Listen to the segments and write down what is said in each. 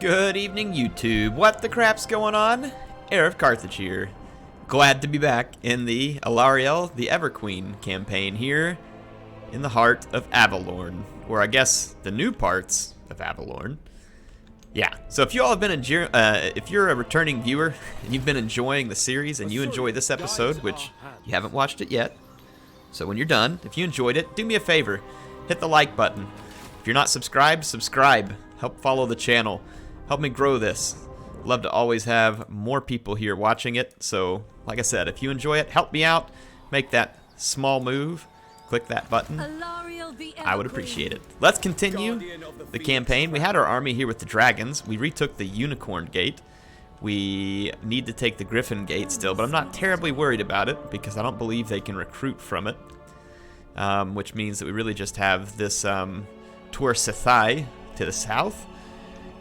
Good evening, YouTube. What the crap's going on? HeirofCarthage here. Glad to be back in the Alarielle, the Everqueen campaign here in the heart of Avalorn, or I guess the new parts of Avalorn. Yeah, so if you all have been if you're a returning viewer and you've been enjoying the series and you enjoy this episode, which you haven't watched it yet, so when you're done, if you enjoyed it, do me a favor, hit the like button. If you're not subscribed, subscribe. Help follow the channel. Help me grow this. Love to always have more people here watching it. So, like I said, if you enjoy it, help me out. Make that small move. Click that button. I would appreciate it. Let's continue the campaign. We had our army here with the dragons. We retook the Unicorn Gate. We need to take the Griffin Gate still, but I'm not terribly worried about it because I don't believe they can recruit from it. Which means that we really just have this Tor Sethai to the south.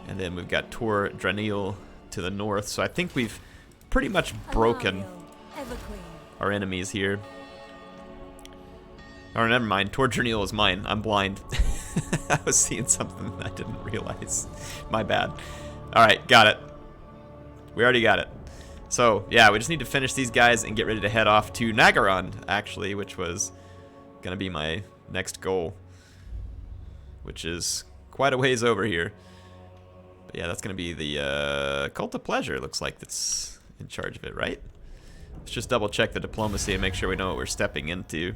And then we've got Tor Dranil to the north. So I think we've pretty much broken our enemies here. Or never mind, Tor Dranil is mine. I'm blind. I was seeing something that I didn't realize. My bad. Alright, got it. We already got it. So, yeah, we just need to finish these guys and get ready to head off to Nagaron, actually, which was going to be my next goal. Which is quite a ways over here. Yeah, that's going to be the Cult of Pleasure, looks like, that's in charge of it, right? Let's just double check the diplomacy and make sure we know what we're stepping into.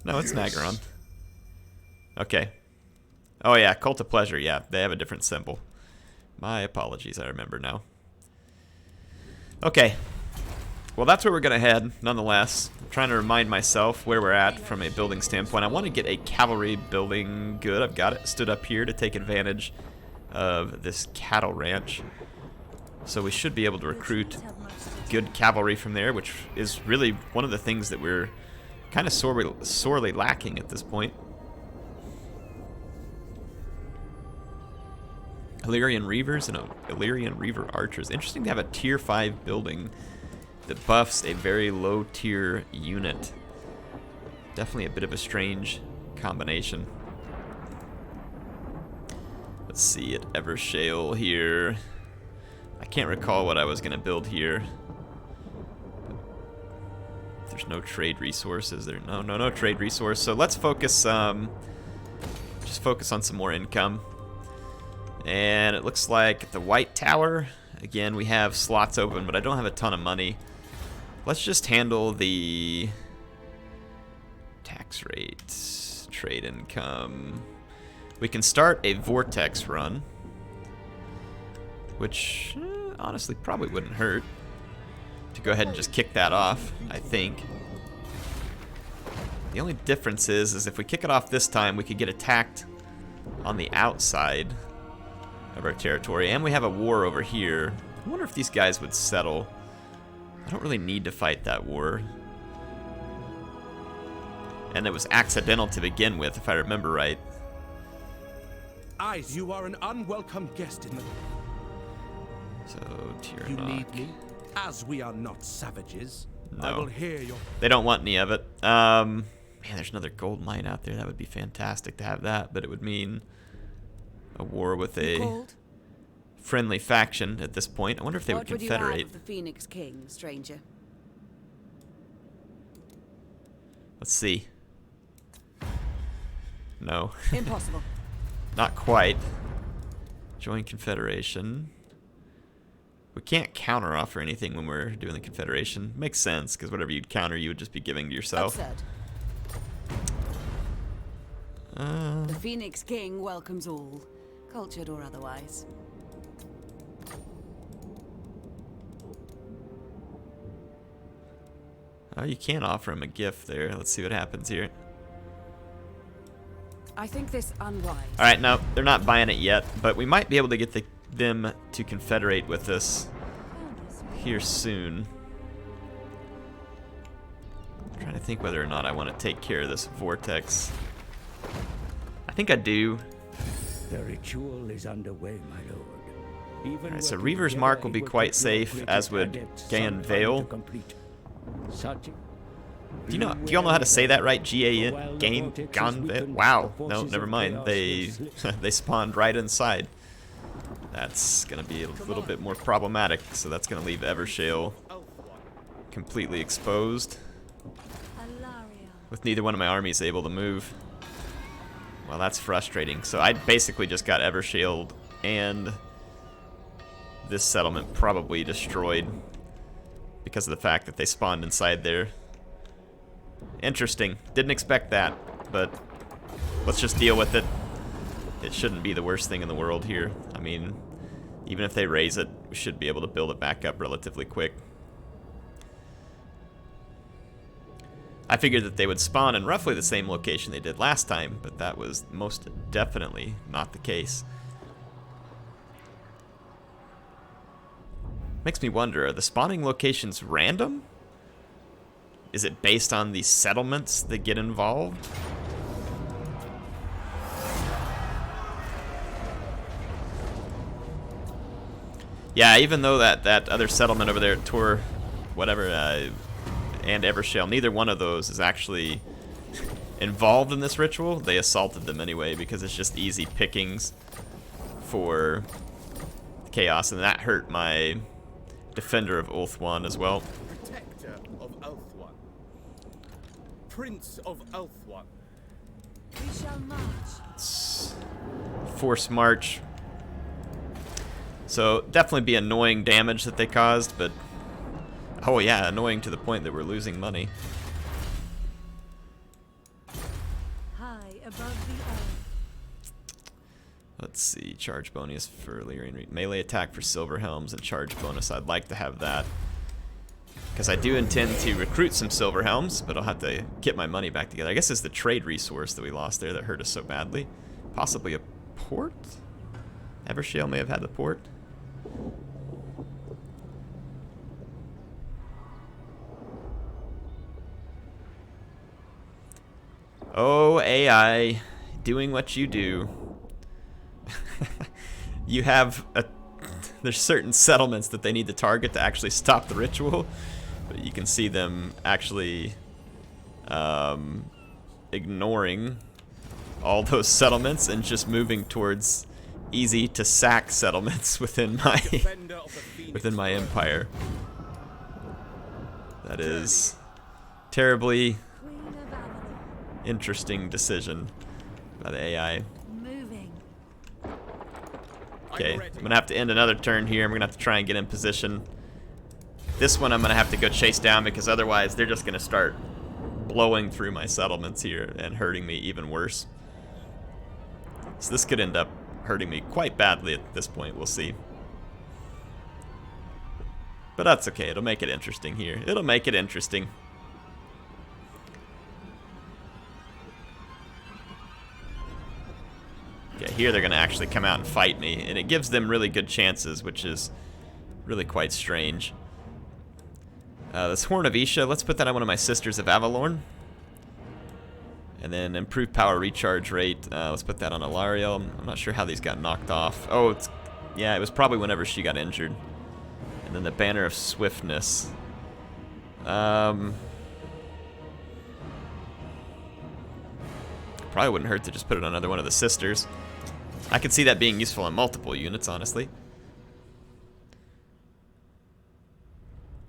No, it's Nagaron. Okay. Oh yeah, Cult of Pleasure, yeah, they have a different symbol. My apologies, I remember now. Okay. Well, that's where we're going to head, nonetheless. I'm trying to remind myself where we're at from a building standpoint. I want to get a cavalry building good. I've got it stood up here to take advantage of this cattle ranch. So we should be able to recruit good cavalry from there, which is really one of the things that we're kind of sorely lacking at this point. Illyrian Reavers and Illyrian Reaver Archers. Interesting to have a tier 5 building that buffs a very low tier unit. Definitely a bit of a strange combination. Let's see, at Evershale here. I can't recall what I was going to build here. There's no trade resources there. No trade resource. So let's focus, just focus on some more income. And it looks like the White Tower, again, we have slots open, but I don't have a ton of money. Let's just handle the tax rate, trade income. We can start a vortex run, which honestly probably wouldn't hurt to go ahead and just kick that off, I think. The only difference is if we kick it off this time, we could get attacked on the outside of our territory, and we have a war over here. I wonder if these guys would settle. I don't really need to fight that war. And it was accidental to begin with, if I remember right. Eyes, you are an unwelcome guest in the... So, Tyrannock. You need me, as we are not savages. No. I will hear your... They don't want any of it. Man, there's another gold mine out there. That would be fantastic to have that, but it would mean a war with a friendly faction at this point. I wonder if they would confederate. What would you have of the Phoenix King, stranger? Let's see. No. Impossible. Not quite. Join Confederation. We can't counter-offer anything when we're doing the Confederation. Makes sense, because whatever you'd counter, you would just be giving to yourself. Absurd. The Phoenix King welcomes all, cultured or otherwise. Oh, you can offer him a gift there. Let's see what happens here. I think this unwise. Alright, no, they're not buying it yet, but we might be able to get them to confederate with us here soon. I'm trying to think whether or not I want to take care of this vortex. I think I do. The ritual is underway, my lord. Alright, so Reaver's Mark will be quite safe, as would Gayan Vale. Do you all know how to say that right? Gain? Wow. No, never mind. They they spawned right inside. That's going to be a little bit more problematic, so that's going to leave Evershale completely exposed, with neither one of my armies able to move. Well, that's frustrating. So I basically just got Evershale and this settlement probably destroyed because of the fact that they spawned inside there. Interesting. Didn't expect that, but let's just deal with it. It shouldn't be the worst thing in the world here. I mean, even if they raise it, we should be able to build it back up relatively quick. I figured that they would spawn in roughly the same location they did last time, but that was most definitely not the case. Makes me wonder, are the spawning locations random? Is it based on the settlements that get involved? Yeah, even though that other settlement over there at Tor, whatever, and Evershale, neither one of those is actually involved in this ritual. They assaulted them anyway because it's just easy pickings for chaos, and that hurt my defender of Ulthuan as well. Protector of Ulthuan. Prince of Ulthuan. We shall march. Let's force march. So definitely be annoying damage that they caused, but oh yeah, annoying to the point that we're losing money. High above the earth. Let's see, charge bonus for Illyrian melee attack for silver helms and charge bonus. I'd like to have that because I do intend to recruit some silver helms, but I'll have to get my money back together. I guess it's the trade resource that we lost there that hurt us so badly. Possibly a port? Evershale may have had the port. Oh, AI, doing what you do. You have there's certain settlements that they need to target to actually stop the ritual, but you can see them actually ignoring all those settlements and just moving towards easy to sack settlements within my empire. That is terribly interesting decision by the AI. Okay, I'm gonna have to end another turn here. I'm gonna have to try and get in position. This one I'm gonna have to go chase down because otherwise they're just gonna start blowing through my settlements here and hurting me even worse. So this could end up hurting me quite badly at this point. We'll see. But that's okay. It'll make it interesting here. It'll make it interesting. Yeah, here they're going to actually come out and fight me, and it gives them really good chances, which is really quite strange. This Horn of Isha, let's put that on one of my Sisters of Avalorn. And then improved power recharge rate, let's put that on Alarielle. I'm not sure how these got knocked off. Oh, yeah, it was probably whenever she got injured. And then the Banner of Swiftness. Probably wouldn't hurt to just put it on another one of the Sisters. I could see that being useful on multiple units, honestly.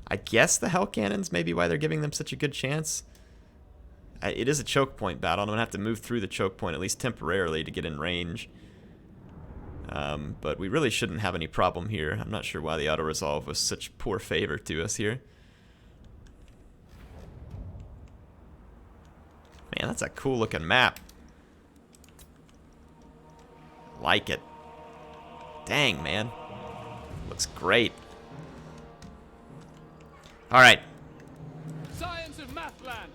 I guess the Hell Cannons may be why they're giving them such a good chance. It is a choke point battle. I'm going to have to move through the choke point, at least temporarily, to get in range. But we really shouldn't have any problem here. I'm not sure why the auto-resolve was such poor favor to us here. Man, that's a cool-looking map. Like it. Dang, man. Looks great. Alright. Science of Mathland.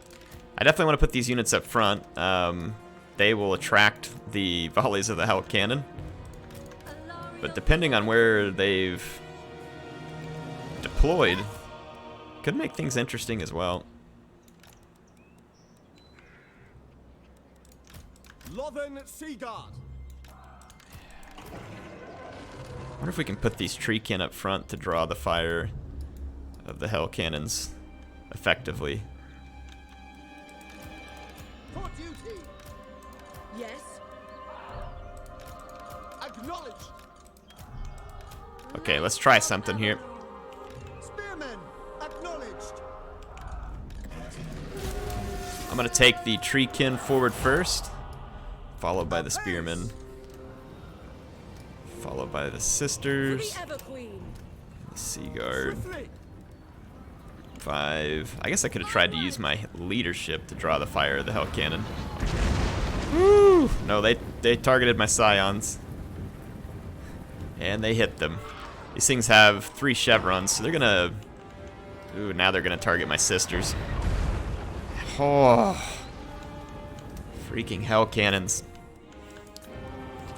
I definitely want to put these units up front. They will attract the volleys of the Hell Cannon. But depending on where they've deployed, could make things interesting as well. Lothern Seaguard. I wonder if we can put these Treekin up front to draw the fire of the Hell Cannons effectively. For duty. Yes. Acknowledged. Okay, let's try something here. Spearmen, acknowledged. I'm gonna take the treekin forward first, followed by the spearmen, followed by the sisters, the sea guard. 5. I guess I could have tried to use my leadership to draw the fire of the hell cannon. Woo! No, they targeted my scions, and they hit them. These things have 3 chevrons, so they're gonna. Ooh, now they're gonna target my sisters. Oh, freaking hell cannons!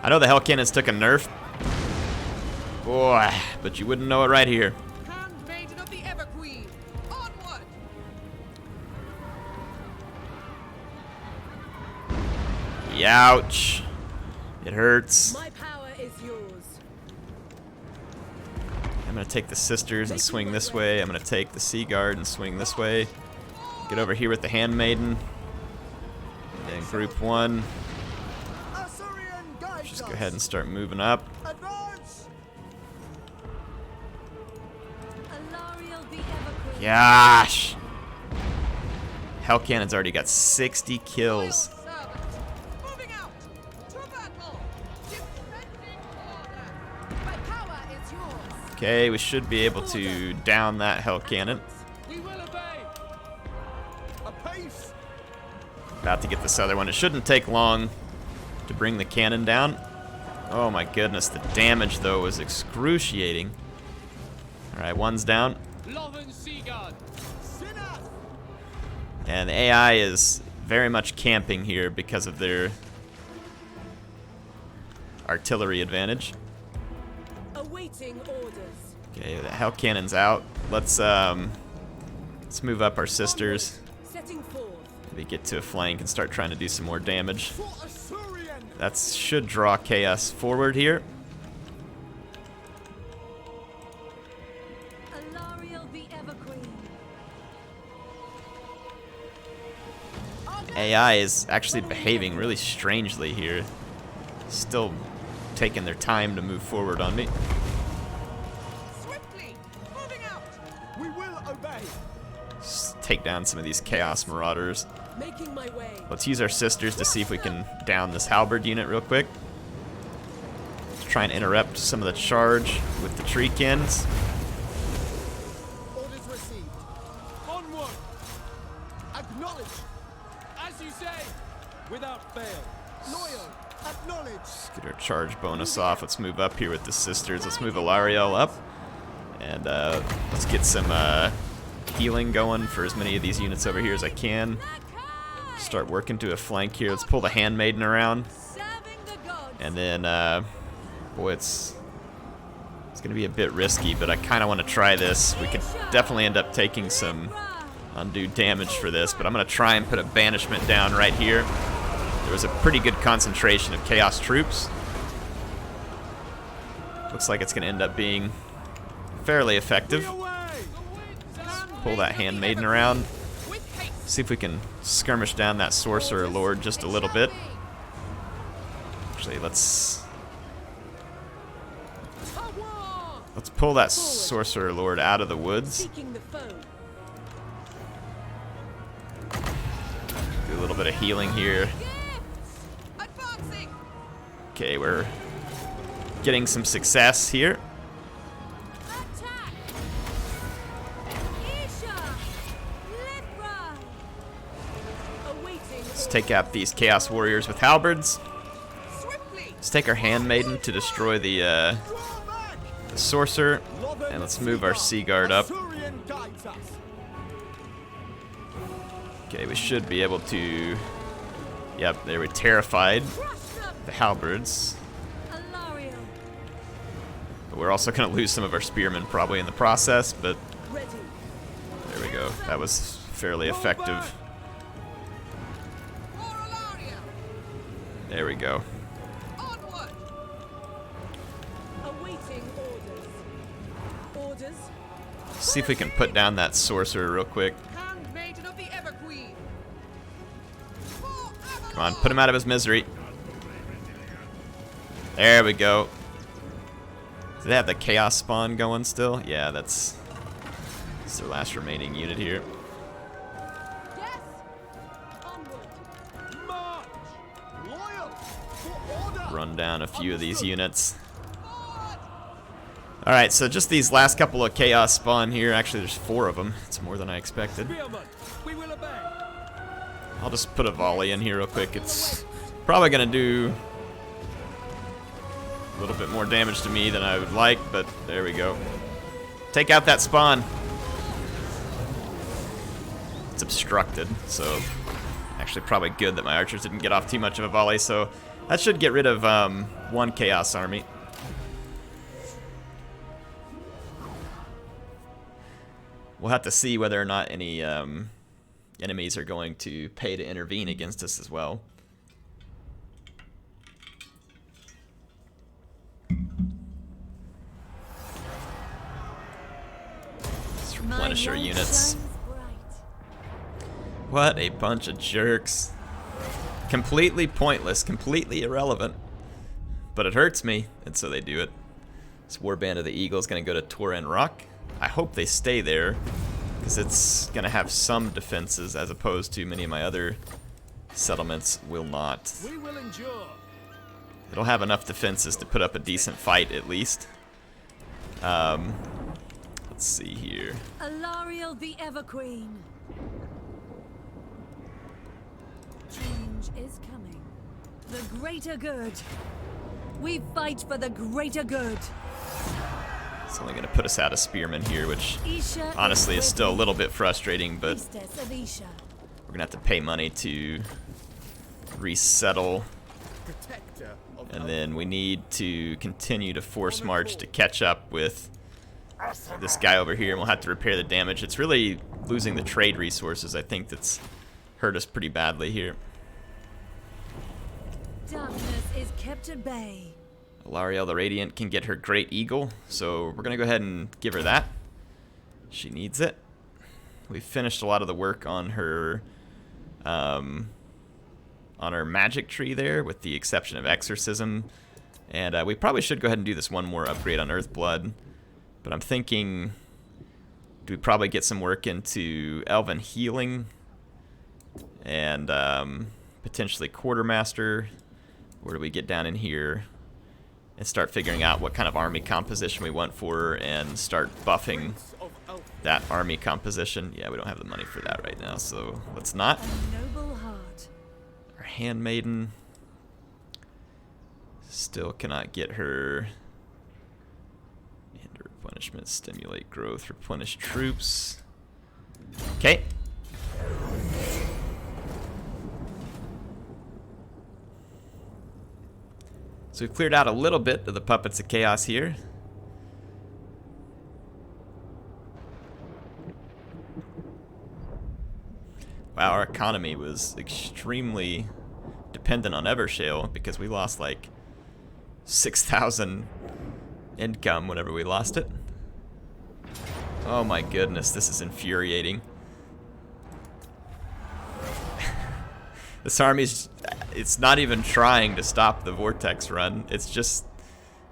I know the hell cannons took a nerf, boy, but you wouldn't know it right here. Handmaiden of the Everqueen, onward! Ouch! It hurts. My power is yours. I'm gonna take the sisters and swing this way. I'm gonna take the sea guard and swing this way. Get over here with the handmaiden. And group 1. Assyrian guides Just go us. ahead and start moving up. Advance. Alarielle the Everqueen. Gosh! Hell cannon's already got 60 kills. Servant, moving out to battle. Defending order. My power is yours. Okay, we should be able to down that hell cannon. We will obey. Apace. About to get this other one. It shouldn't take long to bring the cannon down. Oh my goodness, the damage though was excruciating. Alright, one's down. Loven Seaguard. Sinner. And the AI is very much camping here because of their artillery advantage. Awaiting orders. Okay, the hell cannon's out. Let's move up our sisters. Setting forth. Maybe get to a flank and start trying to do some more damage. For Assyrian. That should draw chaos forward here. Alarielle the Everqueen. AI is actually behaving really strangely here. Still taking their time to move forward on me. Swiftly, moving out. We will obey. Just take down some of these chaos marauders. Making my way. Let's use our sisters to see if we can down this halberd unit real quick. Let's try and interrupt some of the charge with the treekins. Orders received. Onward. Acknowledge. As you say. Without fail. Loyal. Acknowledge. Let's get our charge bonus off. Let's move up here with the sisters. Let's move Alarielle up. And let's get some healing going for as many of these units over here as I can. Start working to a flank here. Let's pull the handmaiden around. Serving the gods. And then, boy, it's going to be a bit risky, but I kind of want to try this. We could definitely end up taking some undue damage for this, but I'm going to try and put a banishment down right here. There was a pretty good concentration of chaos troops. Looks like it's going to end up being fairly effective. Pull that handmaiden around. See if we can skirmish down that sorcerer lord just a little bit. Actually, let's pull that sorcerer lord out of the woods. Seeking the foe. Do a little bit of healing here. Advancing. Okay, we're getting some success here. Attack. Isha. Lithra. Awaiting. Let's take out these chaos warriors with halberds. Swiftly. Let's take our handmaiden to destroy the sorcerer, and let's move our sea guard up. Assyrian guides us. Okay, we should be able to. Yep, they were terrified. Crush them. The halberds. Alarielle. But we're also going to lose some of our spearmen probably in the process, but Ready. there we go. That was fairly effective. For Alarielle. There we go. Onward. Awaiting orders. Orders. See if we can put down that sorcerer real quick. Handmaiden of the Everqueen. Come on, put him out of his misery. There we go. Do they have the chaos spawn going still? Yeah, that's their last remaining unit here. Yes! Onward! March! Loyal! For order! Run down a few of these Understood. units. Forward! Alright, so just these last couple of chaos spawn here. Actually, there's 4 of them. It's more than I expected. Spearmen, we will obey. I'll just put a volley in here real quick. It's probably going to do a little bit more damage to me than I would like, but there we go. Take out that spawn. It's obstructed, so actually probably good that my archers didn't get off too much of a volley, so that should get rid of 1 chaos army. We'll have to see whether or not any enemies are going to pay to intervene against us as well. Let's replenish our units. What a bunch of jerks. Completely pointless, completely irrelevant. But it hurts me, and so they do it. This Warband of the Eagle is going to go to Torin Rock. I hope they stay there, because it's going to have some defenses as opposed to many of my other settlements will not. We will endure. It'll have enough defenses to put up a decent fight at least. Let's see here. Alarielle the Everqueen. Change is coming. The greater good. We fight for the greater good. It's only going to put us out of spearmen here, which Isha honestly is still a little bit frustrating, but Priestess of Isha. we're going to have to pay money to resettle. Protector of And then we need to continue to force march to catch up with this guy over here, and we'll have to repair the damage. It's really losing the trade resources, I think, that's hurt us pretty badly here. Darkness is kept at bay. Alarielle the Radiant can get her Great Eagle, so we're going to go ahead and give her that. She needs it. We've finished a lot of the work on her magic tree there, with the exception of Exorcism. And we probably should go ahead and do this one more upgrade on Earthblood. But I'm thinking, do we probably get some work into Elven Healing and potentially Quartermaster? Or do we get down in here and start figuring out what kind of army composition we want for her and start buffing that army composition? Yeah, we don't have the money for that right now, so let's not. A noble heart. Our handmaiden still cannot get her. And replenishment, stimulate growth, replenish troops. Okay. So we've cleared out a little bit of the Puppets of Chaos here. Wow, our economy was extremely dependent on Evershale because we lost like 6,000 income whenever we lost it. Oh my goodness, this is infuriating. This army's, it's not even trying to stop the Vortex run. It's just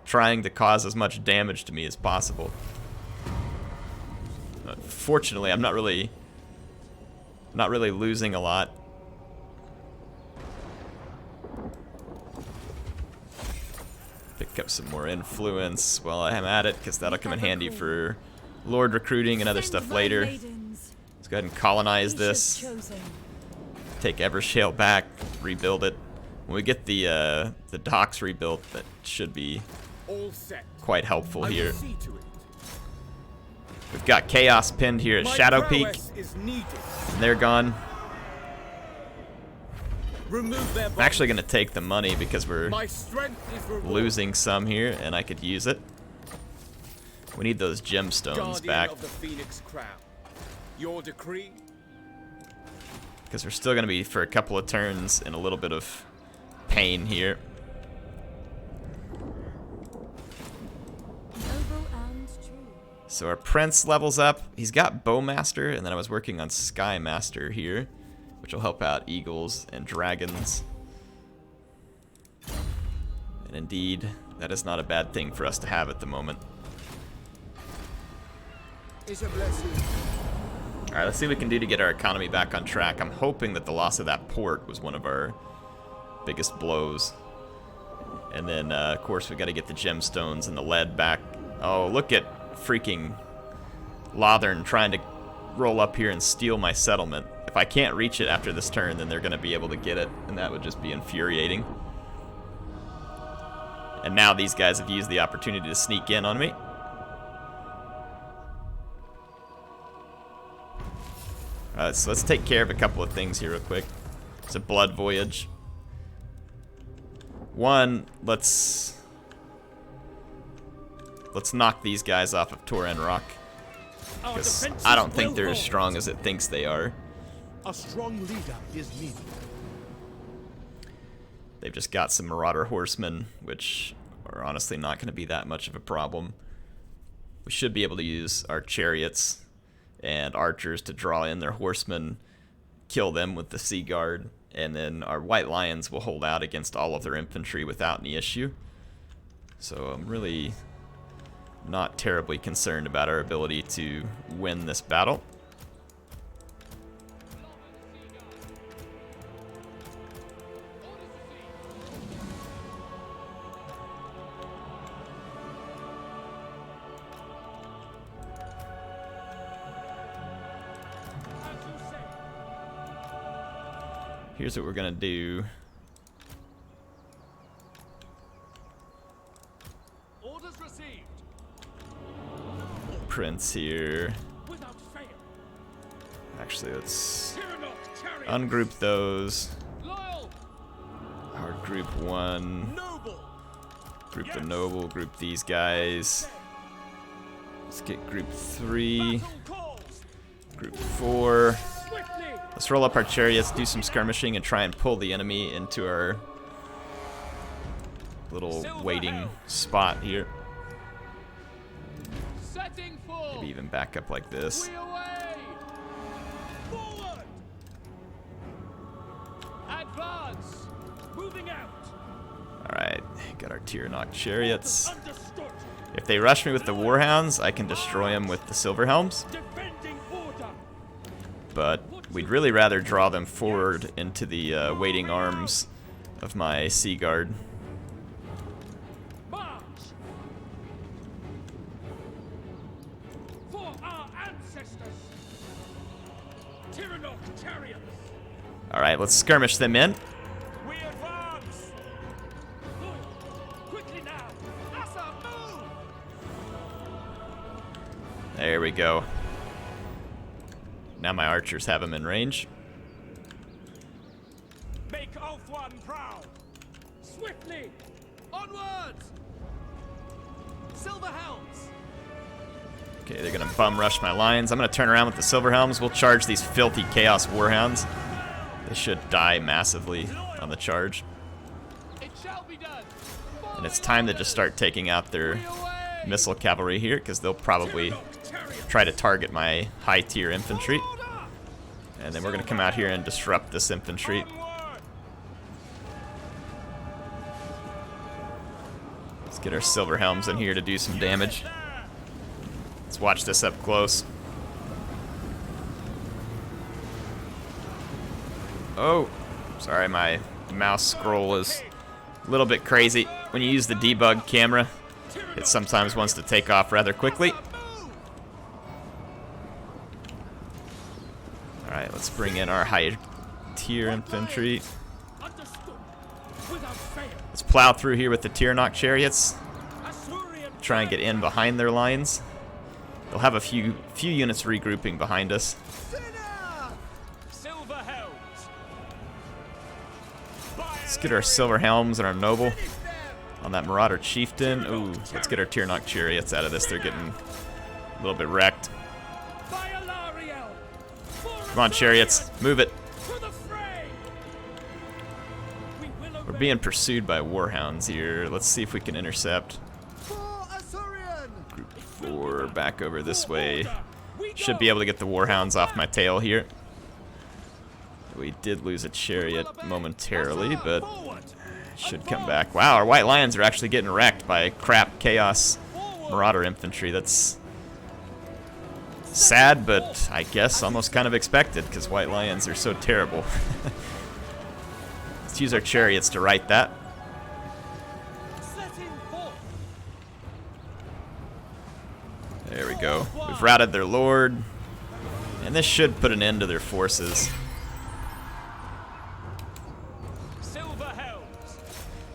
trying to cause as much damage to me as possible. Fortunately, I'm not really losing a lot. Pick up some more influence while I'm at it, because that'll come in handy for Lord recruiting and other stuff later. Let's go ahead and colonize this. Take Evershale back, rebuild it. When we get the docks rebuilt, that should be all set. quite helpful I will here. see to it. We've got Chaos pinned here at My Shadow Peak. prowess is needed. And they're gone. Remove their I'm actually going to take the money because we're My strength is rewarded. losing some here, and I could use it. We need those gemstones Guardian back, of the Phoenix Crown. Your decree. because we're still going to be, for a couple of turns, in a little bit of pain here. Noble and true. So our Prince levels up. He's got Bowmaster, and then I was working on Skymaster here, which will help out Eagles and Dragons. And indeed, That is not a bad thing for us to have at the moment. It's a blessing. Alright, let's see what we can do to get our economy back on track. I'm hoping that the loss of that port was one of our biggest blows. And then, of course, we got to get the gemstones and the lead back. Oh, look at freaking Lothern trying to roll up here and steal my settlement. If I can't reach it after this turn, then they're going to be able to get it, and that would just be infuriating. And now these guys have used the opportunity to sneak in on me. Alright, so let's take care of a couple of things here real quick. It's a blood voyage. One, let's knock these guys off of Torren Rock. Because I don't think they're as strong as it thinks they are. A strong leader is needed. They've just got some Marauder horsemen, which are honestly not going to be that much of a problem. We should be able to use our chariots and archers to draw in their horsemen, kill them with the Sea Guard, and then our White Lions will hold out against all of their infantry without any issue. So I'm really not terribly concerned about our ability to win this battle. Here's what we're gonna do. Orders received. Prince here. Without fail. Actually, let's Tyrannok chariot. ungroup those. Loyal. Our group 1. Noble. Group the noble. Group these guys. Let's get group 3. Battle calls. Group 4. Swiftly. Let's roll up our chariots, do some skirmishing, and try and pull the enemy into our little waiting spot here. Setting full. Maybe even back up like this. We away. Forward. Advance. Moving out. Alright, got our Tyrannok chariots. Understood. If they rush me with the Warhounds, I can destroy them with the Silver Helms. Defending order. But we'd really rather draw them forward into the waiting arms of my Sea Guard. March. For our ancestors. Tyrannok chariots. Alright, let's skirmish them in. We advance. Quickly now. Asa, move. There we go. Now my archers have them in range. Make Ulthuan proud. Swiftly. Onwards. Silver helms. Okay, they're gonna bum rush my lines. I'm gonna turn around with the Silver Helms. We'll charge these filthy Chaos Warhounds. They should die massively on the charge. It shall be done. And it's time to just start taking out their missile cavalry here, because they'll probably try to target my high tier infantry. And then we're gonna come out here and disrupt this infantry. Let's get our Silver Helms in here to do some damage. Let's watch this up close. Oh, sorry, my mouse scroll is a little bit crazy. When you use the debug camera, it sometimes wants to take off rather quickly. Alright, let's bring in our high tier infantry. Let's plow through here with the Tyrannok chariots. Try and get in behind their lines. They'll have a few units regrouping behind us. Silver helms. Let's get our Silver Helms and our Noble on that Marauder Chieftain. Ooh, let's get our Tyrannok chariots out of this. They're getting a little bit wrecked. By Alarielle. Come on, chariots, move it. To the fray. We will We're being pursued by Warhounds here. Let's see if we can intercept. Group 4 back over this way. Should be able to get the Warhounds off my tail here. We did lose a chariot momentarily, but Should come back. Wow, our white lions are actually getting wrecked by crap chaos marauder infantry. That's sad, but I guess almost kind of expected because white lions are so terrible. Let's use our chariots to right that. There we go. We've routed their lord, and this should put an end to their forces.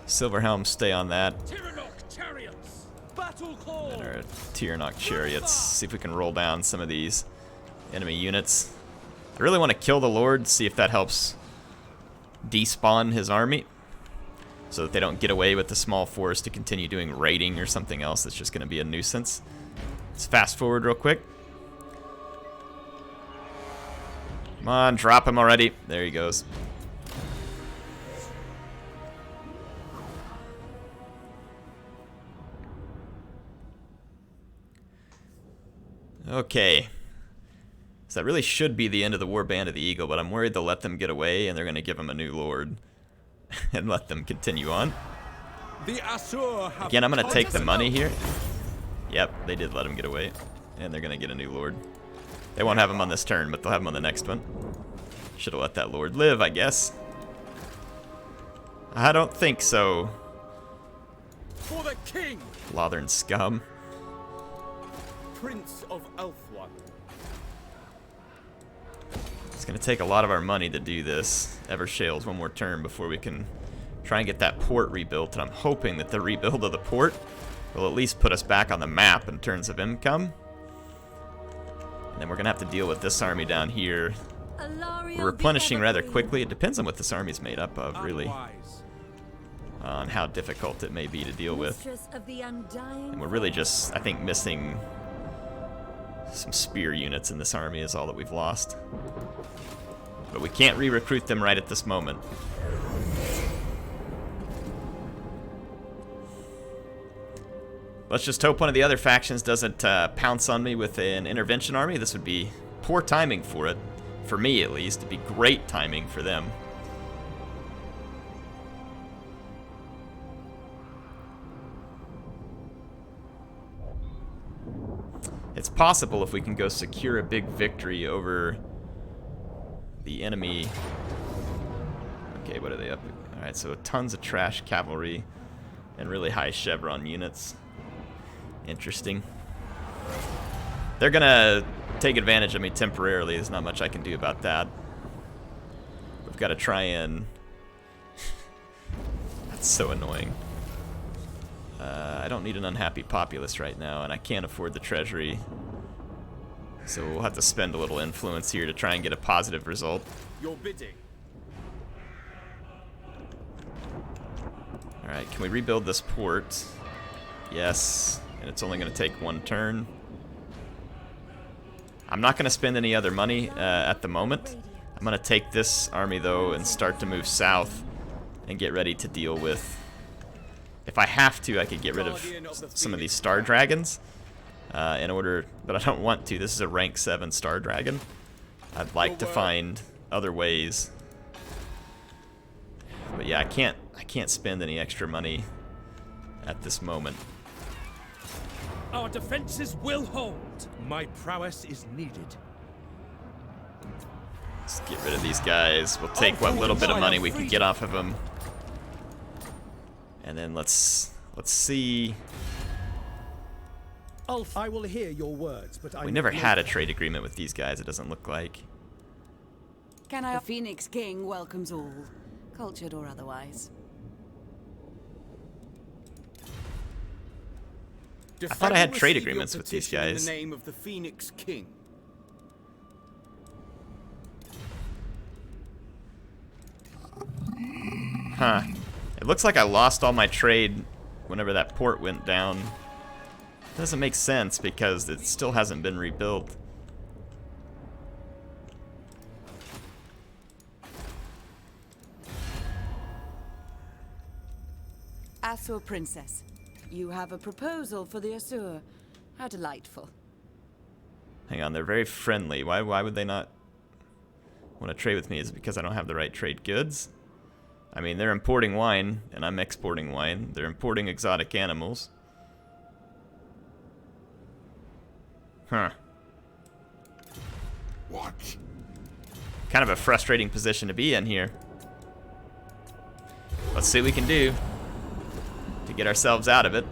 Silver helms, stay on that. And our Tyrannok chariots. See if we can roll down some of these enemy units. I really want to kill the lord, see if that helps despawn his army, so that they don't get away with the small force to continue doing raiding or something else that's just going to be a nuisance. Let's fast forward real quick. Come on, drop him already. There he goes. Okay. So that really should be the end of the Warband of the Eagle, but I'm worried they'll let them get away and they're going to give them a new lord and let them continue on. Again, I'm going to take the money here. Yep, they did let him get away, and they're going to get a new lord. They won't have him on this turn, but they'll have him on the next one. Should have let that lord live, I guess. I don't think so. For the king, Lothern scum. Prince of Elfwan. It's going to take a lot of our money to do this. Evershale's one more turn before we can try and get that port rebuilt, and I'm hoping that the rebuild of the port will at least put us back on the map in terms of income. And then we're going to have to deal with this army down here. We're replenishing rather quickly. It depends on what this army's made up of, really. On how difficult it may be to deal with. And we're really just, I think, missing some spear units in this army is all that we've lost. But we can't re-recruit them right at this moment. Let's just hope one of the other factions doesn't pounce on me with an intervention army. This would be poor timing for it. For me, at least. It'd be great timing for them. It's possible if we can go secure a big victory over the enemy. Okay, what are they up? Alright, so tons of trash cavalry and really high chevron units. Interesting. They're gonna take advantage of me temporarily. There's not much I can do about that. We've got to try and... That's so annoying. I don't need an unhappy populace right now, and I can't afford the treasury. So we'll have to spend a little influence here to try and get a positive result. Your bidding. Alright, can we rebuild this port? Yes, and it's only going to take one turn. I'm not going to spend any other money at the moment. I'm going to take this army, though, and start to move south and get ready to deal with... If I have to, I could get rid of some of these Star Dragons in order... But I don't want to. This is a rank 7 Star Dragon. I'd like to find other ways. But yeah, I can't spend any extra money at this moment. Our defenses will hold. My prowess is needed. Let's get rid of these guys. We'll take what little bit of money we can get off of them. And then let's see. Ulf, I will hear your words, but We never had a trade agreement with these guys, it doesn't look like. The Phoenix King welcomes all, cultured or otherwise. I thought I had trade agreements with these guys. In the name of the Phoenix King. Huh. It looks like I lost all my trade whenever that port went down. Doesn't make sense because it still hasn't been rebuilt. Asur Princess, you have a proposal for the Asur. How delightful. Hang on, they're very friendly. Why would they not want to trade with me? Is it because I don't have the right trade goods? I mean, they're importing wine, and I'm exporting wine. They're importing exotic animals. Huh. What? Kind of a frustrating position to be in here. Let's see what we can do to get ourselves out of it.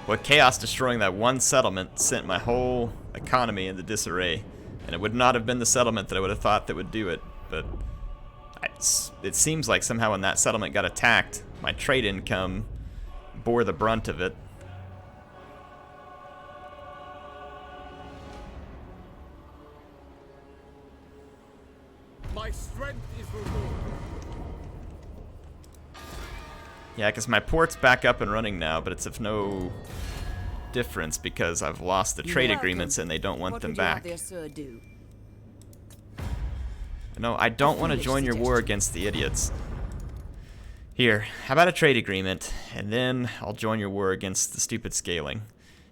But chaos destroying that one settlement sent my whole economy into disarray. And it would not have been the settlement that I would have thought that would do it. But it seems like somehow when that settlement got attacked, my trade income bore the brunt of it. My strength is renewed. Yeah, because my port's back up and running now, but it's of no difference because I've lost the trade agreements and they don't want them back. No, I don't want to join your war against the idiots. Here, how about a trade agreement, and then I'll join your war against the stupid scaling.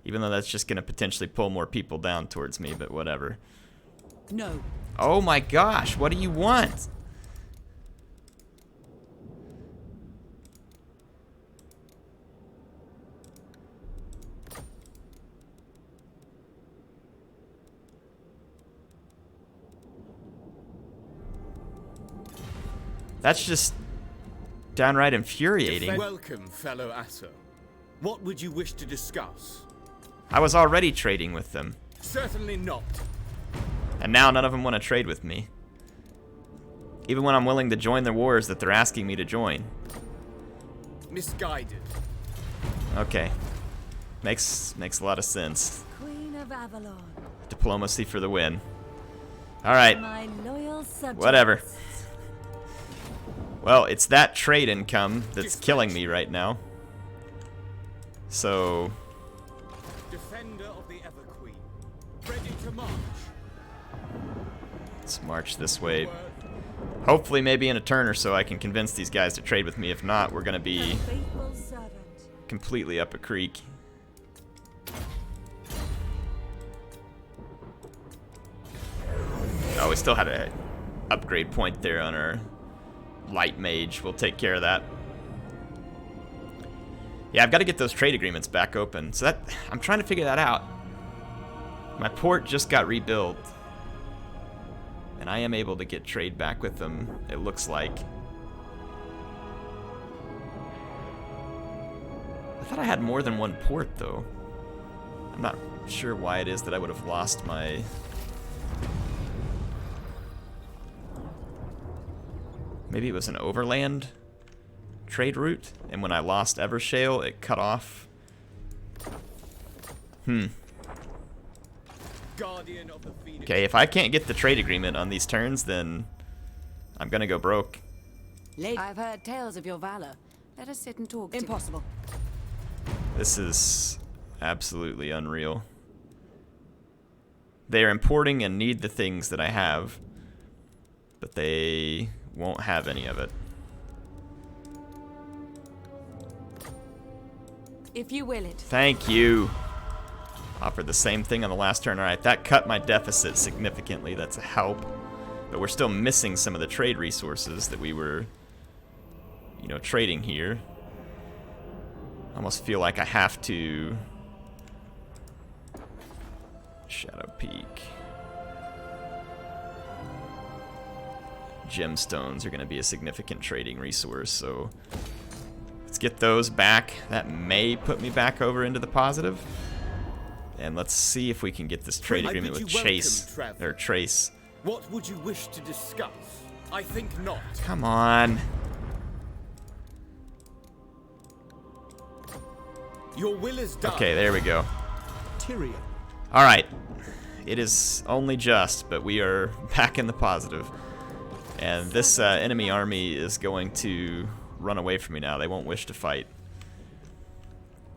Even though that's just going to potentially pull more people down towards me, but whatever. No. Oh my gosh, what do you want? That's just downright infuriating. Welcome, fellow Asser. What would you wish to discuss? I was already trading with them, Certainly not. and now none of them want to trade with me. Even when I'm willing to join their wars that they're asking me to join. Misguided. Okay. Makes a lot of sense. Queen of Avalon, Diplomacy for the win. Alright, my loyal subjects. whatever. Well, it's that trade income that's killing me right now. So, Defender of the Everqueen. Ready to march. let's march this way. Hopefully maybe in a turn or so I can convince these guys to trade with me. If not, we're going to be Faithful servant. completely up a creek. Oh, we still had a upgrade point there on our light mage. We'll take care of that. Yeah, I've got to get those trade agreements back open. So that I'm trying to figure that out. My port just got rebuilt. And I am able to get trade back with them, it looks like. I thought I had more than one port, though. I'm not sure why it is that I would have lost my... Maybe it was an overland trade route, and when I lost Evershale, it cut off. Guardian of the Phoenix. Okay, if I can't get the trade agreement on these turns, then I'm gonna go broke. I've heard tales of your valor. Let us sit and talk. Impossible. This is absolutely unreal. They are importing and need the things that I have, but they won't have any of it. If you will it. Thank you. Offered the same thing on the last turn. Alright, that cut my deficit significantly. That's a help. But we're still missing some of the trade resources that we were, you know, trading here. I almost feel like I have to... Shadow Peak. Gemstones are going to be a significant trading resource, so let's get those back. That may put me back over into the positive. And let's see if we can get this trade agreement with Trace. What would you wish to discuss? I think not. Come on. Your will is done. Okay, there we go. Tyrion. Alright. It is only just, but we are back in the positive. And this enemy army is going to run away from me now. They won't wish to fight.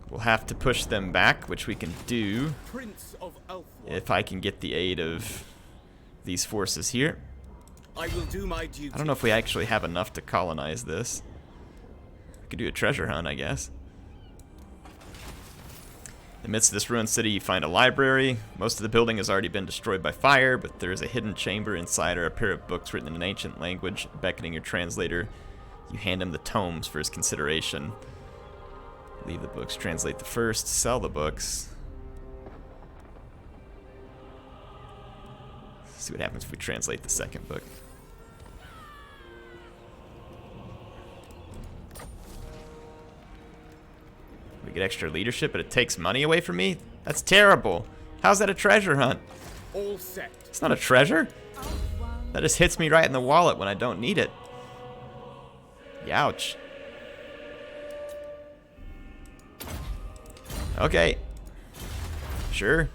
We'll have to push them back, which we can do Prince of Elfward. if I can get the aid of these forces here. I will do my duty. I don't know if we actually have enough to colonize this. We could do a treasure hunt, I guess. In the midst of this ruined city, you find a library. Most of the building has already been destroyed by fire, but there is a hidden chamber. Inside are a pair of books written in an ancient language. Beckoning your translator, you hand him the tomes for his consideration. Leave the books, translate the first, sell the books. See what happens if we translate the second book. We get extra leadership, but it takes money away from me? That's terrible. How's that a treasure hunt? All set. It's not a treasure. That just hits me right in the wallet when I don't need it. Youch. Okay. Sure.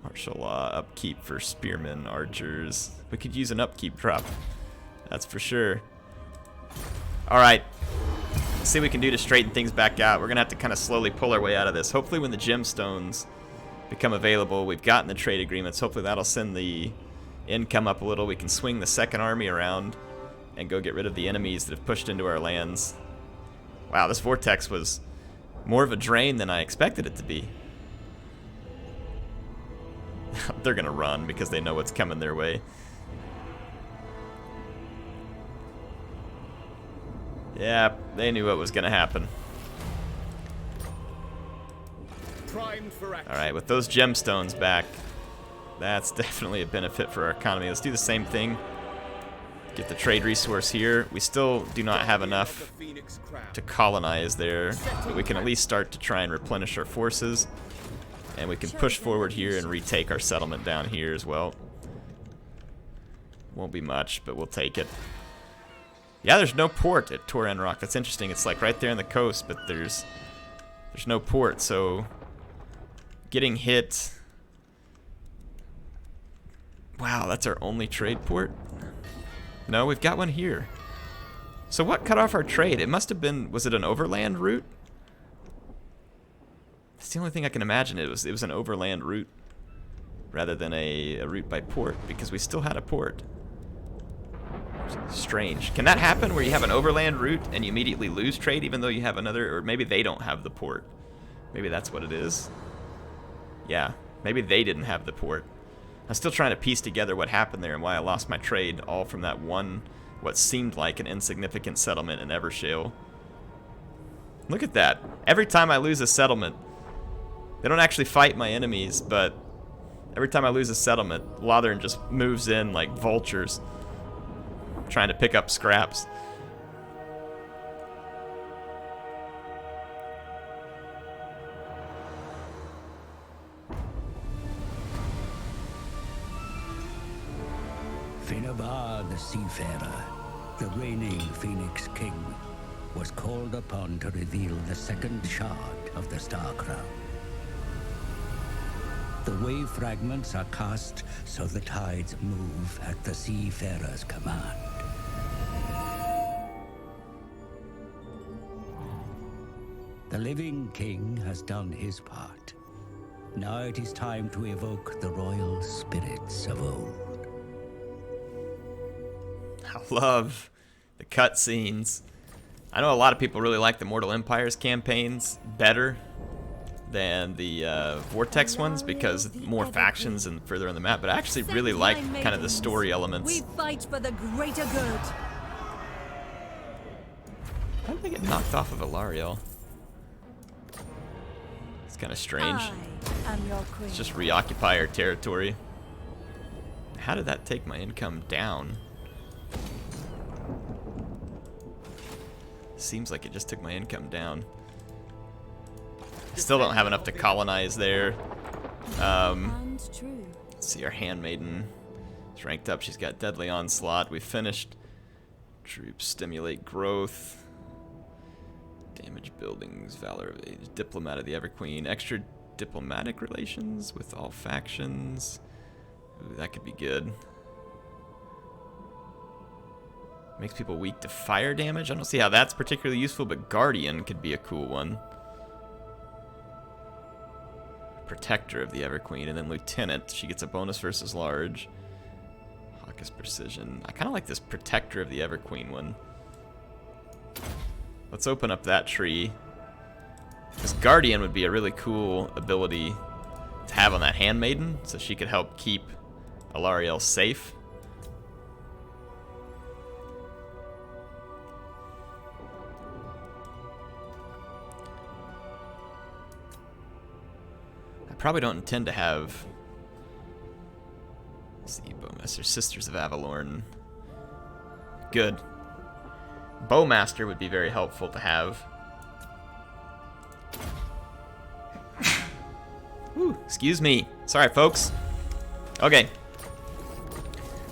Martial law upkeep for spearmen, archers. We could use an upkeep drop. That's for sure. Alright. Let's see what we can do to straighten things back out. We're going to have to kind of slowly pull our way out of this. Hopefully when the gemstones become available, we've gotten the trade agreements. Hopefully that'll send the income up a little. We can swing the second army around and go get rid of the enemies that have pushed into our lands. Wow, this vortex was more of a drain than I expected it to be. They're going to run because they know what's coming their way. Yeah, they knew what was going to happen. Primed for action. Alright, with those gemstones back, that's definitely a benefit for our economy. Let's do the same thing. Get the trade resource here. We still do not have enough to colonize there, but we can at least start to try and replenish our forces. And we can push forward here and retake our settlement down here as well. Won't be much, but we'll take it. Yeah, there's no port at Tor Enrock. That's interesting. It's like right there on the coast, but there's no port, so getting hit. Wow, that's our only trade port? No, we've got one here. So what cut off our trade? It must have been, was it an overland route? It's the only thing I can imagine. It was an overland route rather than a route by port, because we still had a port. Strange. Can that happen where you have an overland route and you immediately lose trade even though you have another, or maybe they don't have the port? Maybe that's what it is. Yeah, maybe they didn't have the port. I'm still trying to piece together what happened there and why I lost my trade, all from that one, what seemed like an insignificant settlement in Evershale. Look at that. Every time I lose a settlement, they don't actually fight my enemies, but every time I lose a settlement, Lothern just moves in like vultures, trying to pick up scraps. Finabar the Seafarer, the reigning Phoenix King, was called upon to reveal the second shard of the Star Crown. The wave fragments are cast so the tides move at the Seafarer's command. The living king has done his part. Now it is time to evoke the royal spirits of old. I love the cutscenes. I know a lot of people really like the Mortal Empires campaigns better than the Vortex ones because more factions and further on the map, but I actually really like kind of the story elements. We fight for the greater good. How did they get knocked off of Alarielle? It's kind of strange. I am your queen. Let's just reoccupy our territory. How did that take my income down? Seems like it just took my income down. Still don't have enough to colonize there. Let's see, our handmaiden is ranked up. She's got deadly onslaught. We finished. Troops stimulate growth. Damage buildings. Valor of Age. Diplomat of the Everqueen. Extra diplomatic relations with all factions. Ooh, that could be good. Makes people weak to fire damage. I don't see how that's particularly useful, but Guardian could be a cool one. Protector of the Everqueen, and then Lieutenant. She gets a bonus versus large. Hawk's Precision. I kind of like this Protector of the Everqueen one. Let's open up that tree. This Guardian would be a really cool ability to have on that Handmaiden, so she could help keep Alarielle safe. I probably don't intend to have... Let's see, Bowmaster, Sisters of Avalorn. Good. Bowmaster would be very helpful to have. Whew, excuse me. Sorry, folks. Okay.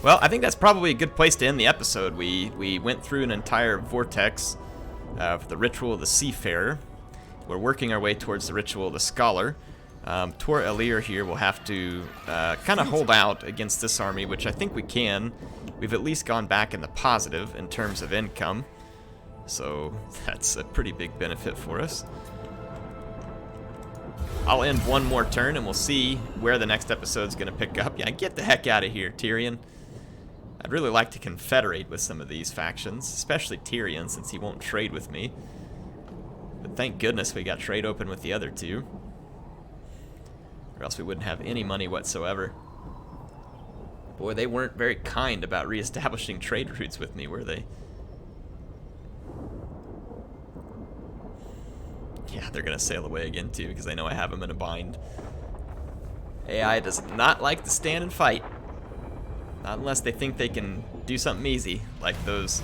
Well, I think that's probably a good place to end the episode. We went through an entire vortex of the Ritual of the Seafarer. We're working our way towards the Ritual of the Scholar. Tor Elir here will have to kind of hold out against this army, which I think we can. We've at least gone back in the positive in terms of income. So that's a pretty big benefit for us. I'll end one more turn and we'll see where the next episode's going to pick up. Yeah, get the heck out of here, Tyrion. I'd really like to confederate with some of these factions, especially Tyrion, since he won't trade with me. But thank goodness we got trade open with the other two. Or else we wouldn't have any money whatsoever. Boy, they weren't very kind about reestablishing trade routes with me, were they? Yeah, they're gonna sail away again too, because they know I have them in a bind. AI does not like to stand and fight. Not unless they think they can do something easy, like those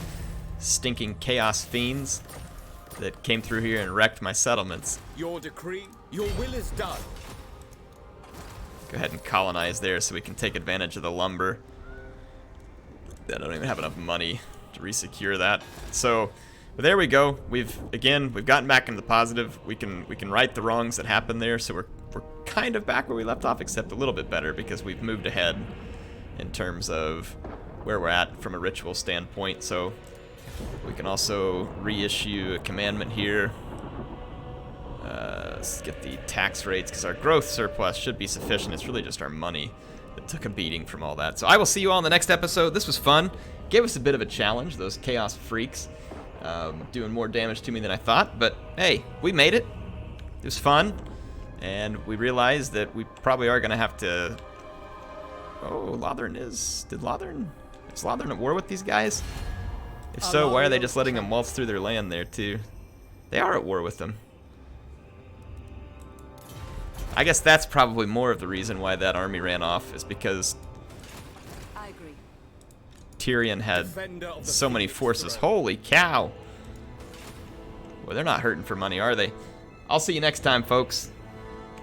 stinking chaos fiends that came through here and wrecked my settlements. Your decree, your will is done. Go ahead and colonize there so we can take advantage of the lumber. I don't even have enough money to resecure that. So, but there we go. We've gotten back into the positive. We can right the wrongs that happened there. So we're kind of back where we left off, except a little bit better because we've moved ahead in terms of where we're at from a ritual standpoint. So we can also reissue a commandment here. Let's get the tax rates, because our growth surplus should be sufficient. It's really just our money that took a beating from all that. So I will see you all in the next episode. This was fun. Gave us a bit of a challenge, those chaos freaks. Doing more damage to me than I thought. But hey, we made it. It was fun. And we realized that we probably are going to have to... Oh, Lothern is... Is Lothern at war with these guys? If so, why are they just letting them waltz through their land there, too? They are at war with them. I guess that's probably more of the reason why that army ran off, is because I agree. Tyrion had so many forces. Holy cow! Well, they're not hurting for money, are they? I'll see you next time, folks.